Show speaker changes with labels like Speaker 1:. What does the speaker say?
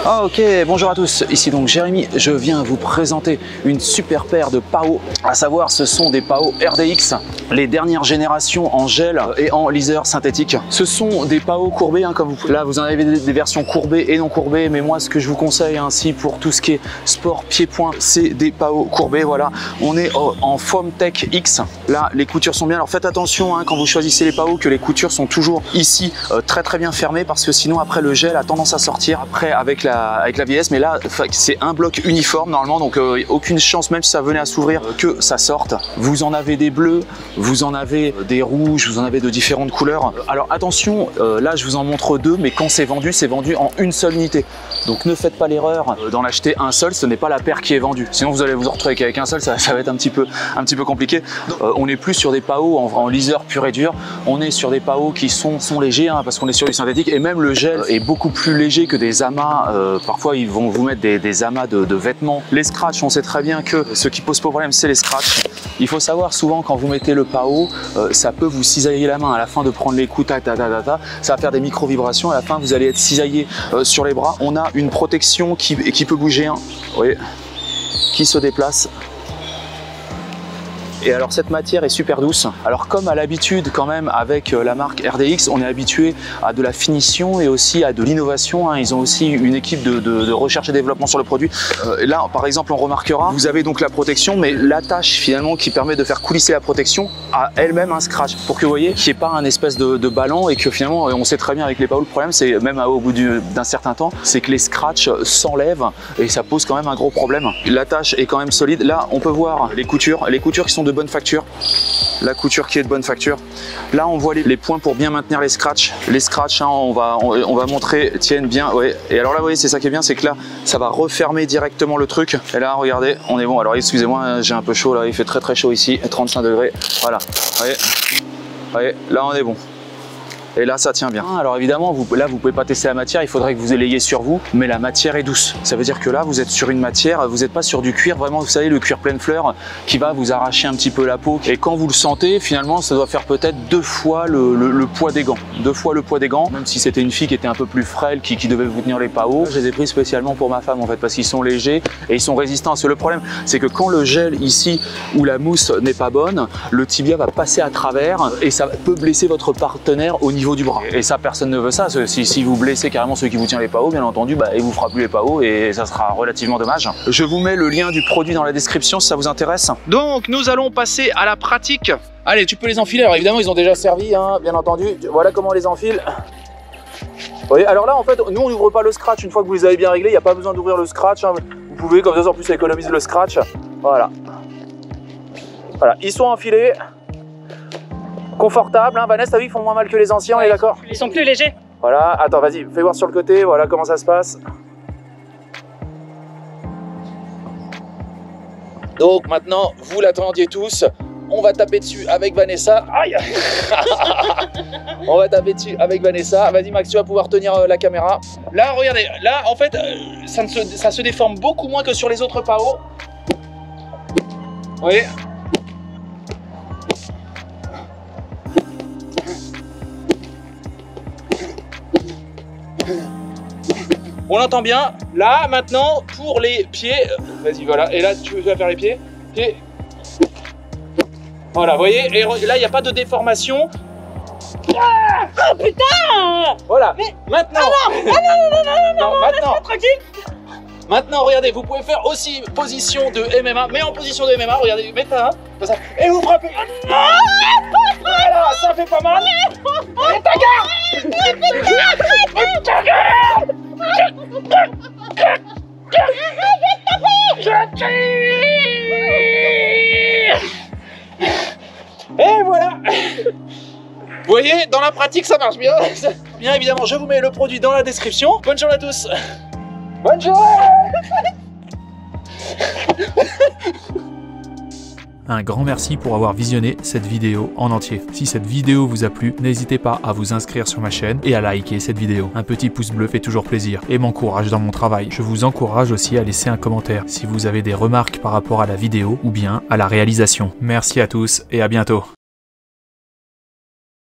Speaker 1: Ah, ok, bonjour à tous, ici donc Jérémy, je viens vous présenter une super paire de PAO, à savoir ce sont des PAO RDX, les dernières générations en gel et en liseur synthétique. Ce sont des PAO courbés, hein, comme là vous en avez des versions courbées et non courbées, mais moi ce que je vous conseille ainsi pour tout ce qui est sport pied-point, c'est des PAO courbés, voilà. On est en Foam Tech X, là les coutures sont bien, alors faites attention hein, quand vous choisissez les PAO que les coutures sont toujours ici très bien fermées, parce que sinon après le gel a tendance à sortir après avec la vieillesse, mais là c'est un bloc uniforme normalement, donc aucune chance même si ça venait à s'ouvrir que ça sorte. Vous en avez des bleus, vous en avez des rouges, vous en avez de différentes couleurs. Alors attention, là je vous en montre deux, mais quand c'est vendu en une seule unité, donc ne faites pas l'erreur d'en acheter un seul, ce n'est pas la paire qui est vendue, sinon vous allez vous retrouver avec un seul, ça va être un petit peu compliqué. On n'est plus sur des PAO en liseur pur et dur, on est sur des PAO qui sont légers hein, parce qu'on est sur du synthétique, et même le gel est beaucoup plus léger que des amas. Parfois ils vont vous mettre des amas de vêtements. Les scratchs, on sait très bien que ce qui pose problème c'est les scratchs. Il faut savoir souvent quand vous mettez le PAO, ça peut vous cisailler la main à la fin de prendre les coups, ça va faire des micro vibrations, à la fin vous allez être cisaillé sur les bras. On a une protection qui peut bouger, hein, vous voyez, qui se déplace. Et alors cette matière est super douce. Alors comme à l'habitude quand même avec la marque RDX, on est habitué à de la finition et aussi à de l'innovation. Hein. Ils ont aussi une équipe de recherche et développement sur le produit. Là par exemple on remarquera, vous avez donc la protection, mais l'attache finalement qui permet de faire coulisser la protection a elle-même un scratch. Pour que vous voyez qu'il n'y ait pas un espèce de ballon et que finalement on sait très bien avec les PAO, le problème c'est même au bout d'un certain temps, c'est que les scratchs s'enlèvent et ça pose quand même un gros problème. L'attache est quand même solide. Là on peut voir les coutures qui sont de bonne facture, la couture qui est de bonne facture. Là on voit les points pour bien maintenir les scratchs. Les scratchs hein, on va montrer tiennent bien, ouais. Et alors là vous voyez c'est ça qui est bien, c'est que là ça va refermer directement le truc. Et là regardez, on est bon. Alors excusez-moi, j'ai un peu chaud là, il fait très chaud ici, 35 degrés. Voilà, vous voyez, là on est bon. Et là ça tient bien. Alors évidemment là vous pouvez pas tester la matière, il faudrait que vous l'ayez sur vous, mais la matière est douce. Ça veut dire que là vous êtes sur une matière, vous n'êtes pas sur du cuir vraiment, vous savez, le cuir pleine fleur qui va vous arracher un petit peu la peau. Et quand vous le sentez, finalement ça doit faire peut-être 2 fois le poids des gants. 2 fois le poids des gants, même si c'était une fille qui était un peu plus frêle, qui devait vous tenir les PAO. Je les ai pris spécialement pour ma femme en fait, parce qu'ils sont légers et ils sont résistants. Parce que le problème c'est que quand le gel ici ou la mousse n'est pas bonne, le tibia va passer à travers et ça peut blesser votre partenaire au niveau du bras. Et ça, personne ne veut ça. Si vous blessez carrément celui qui vous tient les PAO, bien entendu, il vous fera plus les PAO et ça sera relativement dommage. Je vous mets le lien du produit dans la description si ça vous intéresse. Donc, nous allons passer à la pratique. Allez, tu peux les enfiler. Alors évidemment, ils ont déjà servi, hein, bien entendu. Voilà comment on les enfile. Vous voyez, alors là, en fait, nous, on n'ouvre pas le scratch. Une fois que vous les avez bien réglés, il n'y a pas besoin d'ouvrir le scratch. Hein. Vous pouvez, comme ça, en plus, ça économise le scratch. Voilà. Voilà, ils sont enfilés. Confortable, hein, Vanessa, ils font moins mal que les anciens, on est d'accord?
Speaker 2: Ils sont plus légers.
Speaker 1: Voilà, attends, vas-y, fais voir sur le côté, voilà comment ça se passe. Donc maintenant, vous l'attendiez tous, on va taper dessus avec Vanessa. Aïe. On va taper dessus avec Vanessa. Vas-y Max, tu vas pouvoir tenir la caméra. Là, regardez, là en fait, ça se déforme beaucoup moins que sur les autres PAO. Vous voyez? On entend bien. Là, maintenant, pour les pieds, vas-y, voilà. Et là, tu vas faire les pieds. Et voilà, vous voyez. Et là, il n'y a pas de déformation.
Speaker 2: Ah, oh putain!
Speaker 1: Voilà.
Speaker 2: Mais...
Speaker 1: Maintenant.
Speaker 2: Ah non,
Speaker 1: maintenant.
Speaker 2: Tranquille.
Speaker 1: Maintenant, regardez, vous pouvez faire aussi position de MMA, mais en position de MMA, regardez, mettez un, comme ça, et vous frappez. Voilà, ça fait pas mal. Et ta gueule. Ta gueule. Et voilà. Vous voyez, dans la pratique, ça marche bien. Bien évidemment, je vous mets le produit dans la description. Bonne journée à tous. Bonne journée.
Speaker 3: Un grand merci pour avoir visionné cette vidéo en entier. Si cette vidéo vous a plu, n'hésitez pas à vous inscrire sur ma chaîne et à liker cette vidéo. Un petit pouce bleu fait toujours plaisir et m'encourage dans mon travail. Je vous encourage aussi à laisser un commentaire si vous avez des remarques par rapport à la vidéo ou bien à la réalisation. Merci à tous et à bientôt.